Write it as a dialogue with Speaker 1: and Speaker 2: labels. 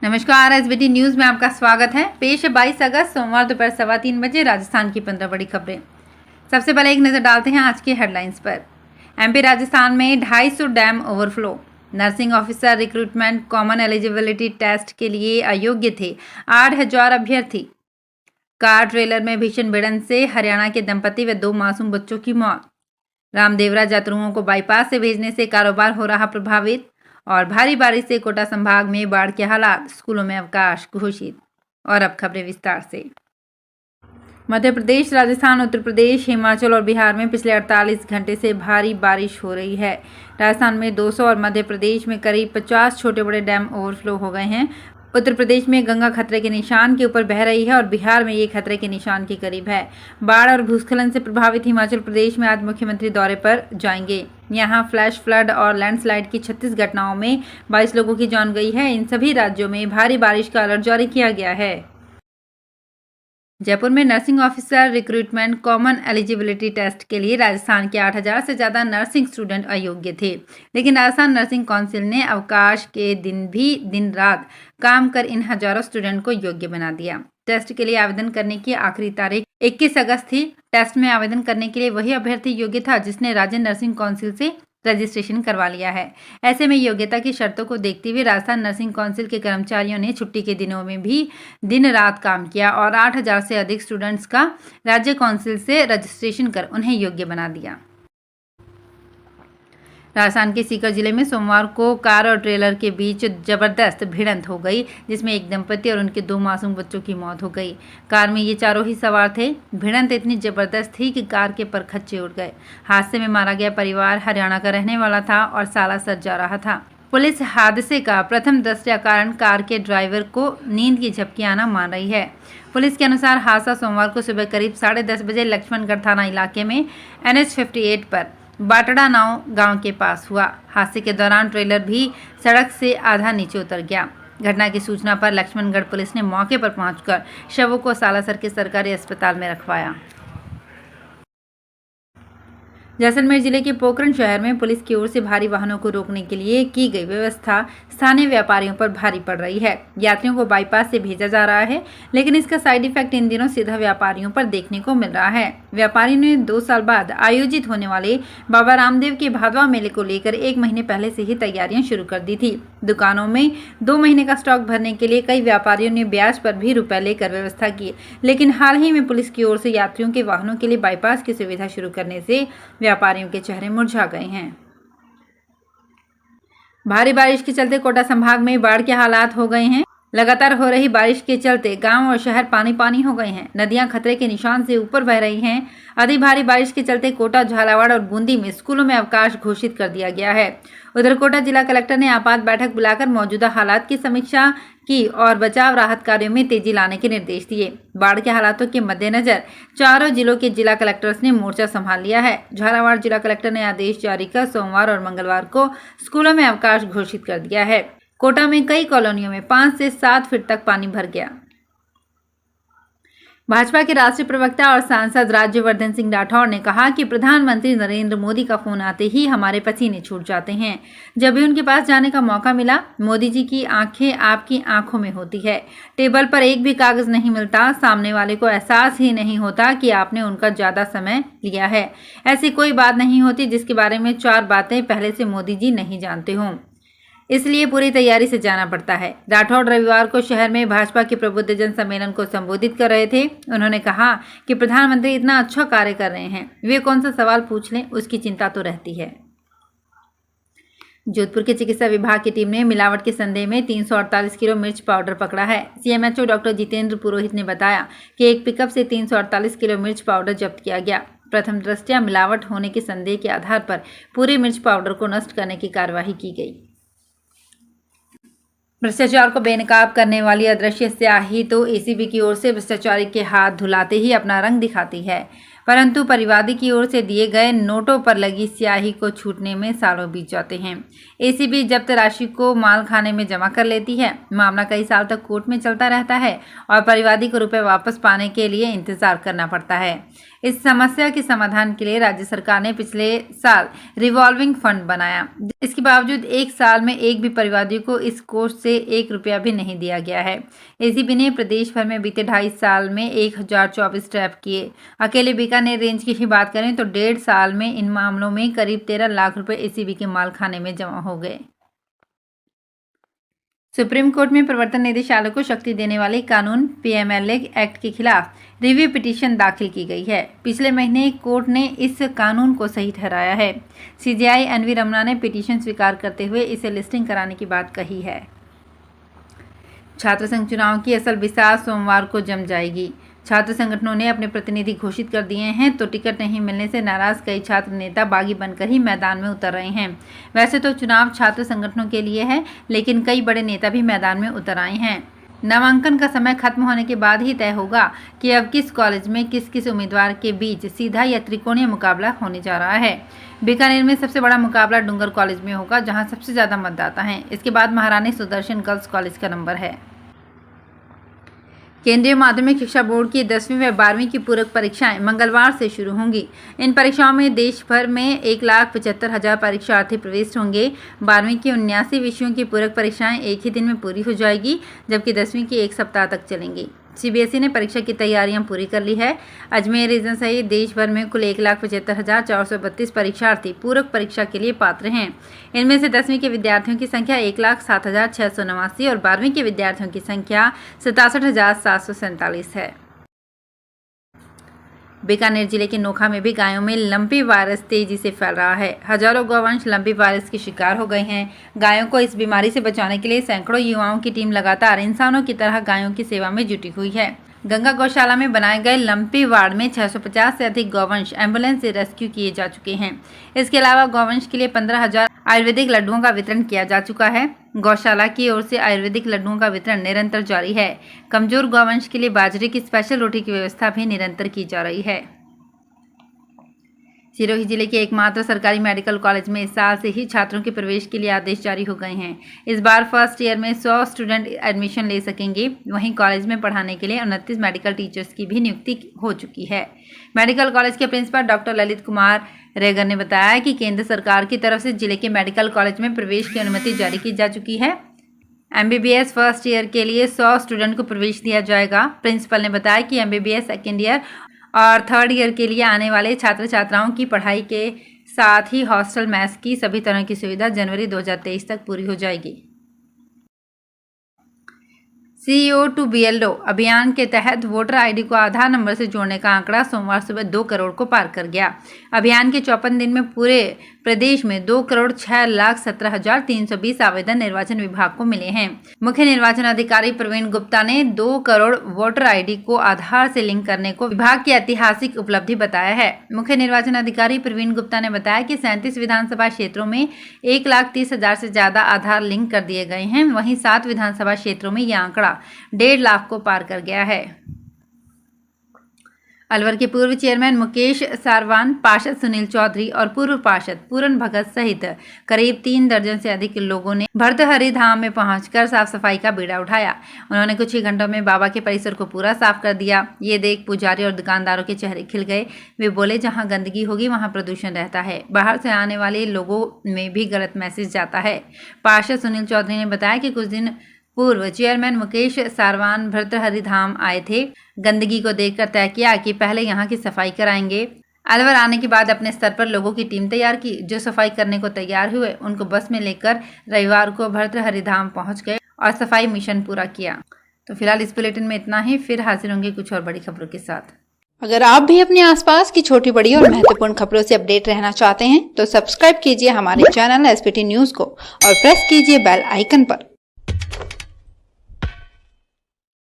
Speaker 1: नमस्कार, SBT news में आपका स्वागत है। पेश है 22 अगस्त सोमवार दोपहर 3:15 राजस्थान की 15 बड़ी खबरें। सबसे पहले एक नजर डालते हैं आज की हेडलाइंस पर। एमपी राजस्थान में 250 dam overflow. Nursing officer recruitment common eligibility test के लिए अयोग्य थे 8,000 अभ्यर्थी। कार ट्रेलर में भीषण भिड़ंत से हरियाणा के दंपति व 2 मासूम बच्चों की मौत। रामदेवरा यात्रियों को बाईपास से भेजने से कारोबार हो रहा प्रभावित। और भारी बारिश से कोटा संभाग में बाढ़ के हालात, स्कूलों में अवकाश घोषित। और अब खबरें विस्तार से। मध्य प्रदेश, राजस्थान, उत्तर प्रदेश, हिमाचल और बिहार में पिछले 48 घंटे से भारी बारिश हो रही है। राजस्थान में 200 और मध्य प्रदेश में करीब 50 छोटे बड़े डैम ओवरफ्लो हो गए हैं। उत्तर प्रदेश में गंगा खतरे के निशान के ऊपर बह रही है और बिहार में ये खतरे के निशान के करीब है। बाढ़ और भूस्खलन से प्रभावित हिमाचल प्रदेश में आज मुख्यमंत्री दौरे पर जाएंगे। यहां फ्लैश फ्लड और लैंडस्लाइड की 36 घटनाओं में 22 लोगों की जान गई है। इन सभी राज्यों में भारी बारिश का अलर्ट जारी किया गया है। जयपुर में nursing officer recruitment common eligibility test के लिए राजस्थान के 8,000 से ज़्यादा नर्सिंग स्टूडेंट अयोग्य थे, लेकिन राजस्थान नर्सिंग काउंसिल ने अवकाश के दिन भी दिन रात काम कर इन हजारों स्टूडेंट को योग्य बना दिया। टेस्ट के लिए आवेदन करने की आखिरी तारीख 21 अगस्त थी। टेस्ट में आवेदन करने के लिए वही अभ्यर्थी योग्य था जिसने राज्य नर्सिंग काउंसिल से रजिस्ट्रेशन करवा लिया है। ऐसे में योग्यता की शर्तों को देखते हुए राजस्थान नर्सिंग काउंसिल के कर्मचारियों ने छुट्टी के दिनों में भी दिन रात काम किया और 8,000 से अधिक स्टूडेंट्स का राज्य काउंसिल से रजिस्ट्रेशन कर उन्हें योग्य बना दिया। राजस्थान के सीकर जिले में सोमवार को कार और ट्रेलर के बीच जबरदस्त भिड़ंत हो गई, जिसमें एक दंपति और उनके 2 मासूम बच्चों की मौत हो गई। कार में ये चारों ही सवार थे। भिड़ंत इतनी जबरदस्त थी कि कार के परखच्चे उड़ गए। हादसे में मारा गया परिवार हरियाणा का रहने वाला था और सालासर जा रहा था। पुलिस हादसे का प्रथम दृष्टया कारण कार के ड्राइवर को नींद की झपकी आना मान रही है। पुलिस के अनुसार हादसा सोमवार को सुबह करीब 10:30 बजे लक्ष्मणगढ़ थाना इलाके में NH 58 पर बाटड़ा नाव गांव के पास हुआ। हादसे के दौरान ट्रेलर भी सड़क से आधा नीचे उतर गया। घटना की सूचना पर लक्ष्मणगढ़ पुलिस ने मौके पर पहुंचकर शवों को सालासर के सरकारी अस्पताल में रखवाया। जैसलमेर जिले के पोखरण शहर में पुलिस की ओर से भारी वाहनों को रोकने के लिए की गई व्यवस्था स्थानीय व्यापारियों पर भारी पड़ रही है। यात्रियों को बाईपास से भेजा जा रहा है, लेकिन इसका साइड इफेक्ट इन दिनों सीधा व्यापारियों पर देखने को मिल रहा है। व्यापारियों ने 2 साल बाद आयोजित होने वाले बाबा रामदेव के भादवा मेले को लेकर 1 महीने पहले से ही तैयारियां शुरू कर दी थी। दुकानों में 2 महीने का स्टॉक भरने के लिए कई व्यापारियों ने ब्याज पर भी रुपए लेकर व्यवस्था की, लेकिन हाल ही में पुलिस की ओर से यात्रियों के वाहनों के लिए बाईपास की सुविधा शुरू करने से व्यापारियों के चेहरे मुरझा गए हैं। भारी बारिश के चलते कोटा संभाग में बाढ़ के हालात हो गए हैं। लगातार हो रही बारिश के चलते गांव और शहर पानी पानी हो गए हैं। नदियां खतरे के निशान से ऊपर बह रही हैं। अति भारी बारिश के चलते कोटा, झालावाड़ और बूंदी में स्कूलों में अवकाश घोषित कर दिया गया है। उधर कोटा जिला कलेक्टर ने आपात बैठक बुलाकर मौजूदा हालात की समीक्षा की और बचाव राहत कार्यों में तेजी लाने के निर्देश दिए। बाढ़ के हालातों के मद्देनजर चारों जिलों के जिला कलेक्टर्स ने मोर्चा संभाल लिया है। झालावाड़ जिला कलेक्टर ने आदेश जारी कर सोमवार और मंगलवार को स्कूलों में अवकाश घोषित कर दिया है। कोटा में कई कॉलोनियों में 5 से 7 फीट तक पानी भर गया। भाजपा के राष्ट्रीय प्रवक्ता और सांसद राज्यवर्धन सिंह राठौड़ ने कहा कि प्रधानमंत्री नरेंद्र मोदी का फोन आते ही हमारे पसीने छूट जाते हैं। जब भी उनके पास जाने का मौका मिला, मोदी जी की आंखें आपकी आंखों में होती है। टेबल पर एक भी कागज नहीं मिलता, सामने वाले को एहसास ही नहीं होता कि आपने उनका ज्यादा समय लिया है। ऐसी कोई बात नहीं होती जिसके बारे में 4 बातें पहले से मोदी जी नहीं जानते हों, इसलिए पूरी तैयारी से जाना पड़ता है। राठौड़ रविवार को शहर में भाजपा के प्रबुद्धजन सम्मेलन को संबोधित कर रहे थे। उन्होंने कहा कि प्रधानमंत्री इतना अच्छा कार्य कर रहे हैं, वे कौन सा सवाल पूछ लें, उसकी चिंता तो रहती है। जोधपुर के चिकित्सा विभाग की टीम ने मिलावट के संदेह में 348 किलो मिर्च पाउडर पकड़ा है। CMHO डॉक्टर जितेंद्र पुरोहित ने बताया कि एक पिकअप से 348 किलो मिर्च पाउडर जब्त किया गया। प्रथम दृष्टया मिलावट होने के संदेह के आधार पर पूरे मिर्च पाउडर को नष्ट करने की कार्यवाही की गई। भ्रष्टाचार को बेनकाब करने वाली अदृश्य स्याही तो ACB की ओर से भ्रष्टाचारी के हाथ धुलाते ही अपना रंग दिखाती है। परंतु परिवादी की ओर से दिए गए नोटों पर लगी स्याही को छूटने में सालों बीत जाते हैं। एसीबी जब्त राशि को मालखाने में जमा कर लेती है। मामला कई साल तक कोर्ट में चलता रहता है और परिवादी को रुपए वापस पाने के लिए इंतजार करना पड़ता है। इस समस्या के समाधान के लिए राज्य सरकार ने पिछले साल रिवॉल्विंग फंड बनाया। इसके बावजूद एक साल में एक भी परिवादी को इस कोष से 1 रुपया भी नहीं दिया गया है। एसीबी ने प्रदेश भर में बीते 2.5 साल में 1024 ट्रैप किए। अकेले बीकानेर रेंज की ही बात करें तो 1.5 साल में इन मामलों में करीब 13 लाख रुपए एसीबी के मालखाने में जमा हो गए। सुप्रीम कोर्ट में प्रवर्तन निदेशालय को शक्ति देने वाले कानून पीएमएलए एक्ट के खिलाफ रिव्यू पिटीशन दाखिल की गई है। पिछले महीने कोर्ट ने इस कानून को सही ठहराया है। सीजेआई एनवी रमना ने पिटीशन स्वीकार करते हुए इसे लिस्टिंग कराने की बात कही है। छात्र संघ चुनाव की असल बिसात सोमवार को जम जाएगी। छात्र संगठनों ने अपने प्रतिनिधि घोषित कर दिए हैं, तो टिकट नहीं मिलने से नाराज कई छात्र नेता बागी बनकर ही मैदान में उतर रहे हैं। वैसे तो चुनाव छात्र संगठनों के लिए है, लेकिन कई बड़े नेता भी मैदान में उतर आए हैं। नामांकन का समय खत्म होने के बाद ही तय होगा कि अब किस कॉलेज में किस किस उम्मीदवार के बीच सीधा या त्रिकोणीय मुकाबला होने जा रहा है। बीकानेर में सबसे बड़ा मुकाबला डूंगर कॉलेज में होगा, जहां सबसे ज्यादा मतदाता हैं। इसके बाद महारानी सुदर्शन गर्ल्स कॉलेज का नंबर है। केंद्रीय माध्यमिक शिक्षा बोर्ड की 10वीं व 12वीं की पूरक परीक्षाएं मंगलवार से शुरू होंगी। इन परीक्षाओं में देश भर में 1,75,000 परीक्षार्थी प्रवेश होंगे। 12वीं की 79 विषयों की पूरक परीक्षाएं एक ही दिन में पूरी हो जाएगी, जबकि 10वीं की 1 सप्ताह तक चलेंगी। सीबीएसई ने परीक्षा की तैयारियां पूरी कर ली है। अजमेर रीजन सहित देश भर में कुल 1,75,432 परीक्षार्थी पूरक परीक्षा के लिए पात्र हैं। इनमें से 10वीं के विद्यार्थियों की संख्या 1,07,689 और 12वीं के विद्यार्थियों की संख्या 67,747 है। बीकानेर जिले के नोखा में भी गायों में लंपी वायरस तेजी से फैल रहा है। हजारों गौवंश लंपी वायरस के शिकार हो गए हैं। गायों को इस बीमारी से बचाने के लिए सैकड़ों युवाओं की टीम लगातार इंसानों की तरह गायों की सेवा में जुटी हुई है। गंगा गौशाला में बनाए गए लंपी वार्ड में 650 से अधिक गौवंश एम्बुलेंस से रेस्क्यू किए जा चुके हैं। इसके अलावा गौवंश के लिए 15,000 आयुर्वेदिक लड्डुओं का वितरण किया जा चुका है। गौशाला की ओर से आयुर्वेदिक लड्डुओं का वितरण निरंतर जारी है। कमजोर गौवंश के लिए बाजरे की स्पेशल रोटी की व्यवस्था भी निरंतर की जा रही है। सिरोही जिले के एकमात्र सरकारी मेडिकल कॉलेज में इस साल से ही छात्रों के प्रवेश के लिए आदेश जारी हो गए हैं। इस बार फर्स्ट ईयर में 100 स्टूडेंट एडमिशन ले सकेंगे। वहीं कॉलेज में पढ़ाने के लिए 29 मेडिकल टीचर्स की भी नियुक्ति हो चुकी है। मेडिकल कॉलेज के प्रिंसिपल डॉक्टर ललित कुमार रेगर ने बताया कि केंद्र सरकार की तरफ से जिले के मेडिकल कॉलेज में प्रवेश की अनुमति जारी की जा चुकी है। MBBS फर्स्ट ईयर के लिए 100 स्टूडेंट को प्रवेश दिया जाएगा। प्रिंसिपल ने बताया कि MBBS सेकेंड ईयर और थर्ड ईयर के लिए आने वाले छात्र छात्राओं की पढ़ाई के साथ ही हॉस्टल मेस की सभी तरह की सुविधा जनवरी 2023 तक पूरी हो जाएगी। CEO to BLO अभियान के तहत वोटर आईडी को आधार नंबर से जोड़ने का आंकड़ा सोमवार सुबह 2 करोड़ को पार कर गया। अभियान के 54 दिन में पूरे प्रदेश में 2,06,17,320 आवेदन निर्वाचन विभाग को मिले हैं। मुख्य निर्वाचन अधिकारी प्रवीण गुप्ता ने 2 करोड़ वोटर आईडी को आधार से लिंक करने को विभाग की ऐतिहासिक उपलब्धि बताया है। मुख्य निर्वाचन अधिकारी प्रवीण गुप्ता ने बताया कि 37 विधानसभा क्षेत्रों में 1,30,000 से ज्यादा आधार लिंक कर दिए गए हैं। वहीं 7 विधानसभा क्षेत्रों में यह आंकड़ा 1.5 लाख को पार कर गया है। अलवर के पूर्व चेयरमैन मुकेश सारवान, पार्षद सुनील चौधरी और पूर्व पार्षद पूरन भगत सहित करीब 3 दर्जन से अधिक लोगों ने भर्तृहरि धाम में पहुंचकर साफ सफाई का बीड़ा उठाया। उन्होंने कुछ ही घंटों में बाबा के परिसर को पूरा साफ कर दिया। ये देख पुजारी और दुकानदारों के चेहरे खिल गए। वे बोले, जहां गंदगी होगी वहां प्रदूषण रहता है। बाहर से आने वाले लोगों में भी गलत मैसेज जाता है। पार्षद सुनील चौधरी ने बताया कि कुछ दिन पूर्व चेयरमैन मुकेश सारवान भर्तृहरि धाम आए थे। गंदगी को देखकर तय किया कि पहले यहाँ की सफाई कराएंगे। अलवर आने के बाद अपने स्तर पर लोगों की टीम तैयार की। जो सफाई करने को तैयार हुए उनको बस में लेकर रविवार को भर्तृहरि धाम पहुँच गए और सफाई मिशन पूरा किया। तो फिलहाल इस बुलेटिन में इतना ही। फिर हाजिर होंगे कुछ और बड़ी खबरों के साथ।
Speaker 2: अगर आप भी अपने आसपास की छोटी बड़ी और महत्वपूर्ण खबरों से अपडेट रहना चाहते हैं तो सब्सक्राइब कीजिए हमारे चैनल SPT न्यूज को और प्रेस कीजिए बेल आइकन पर।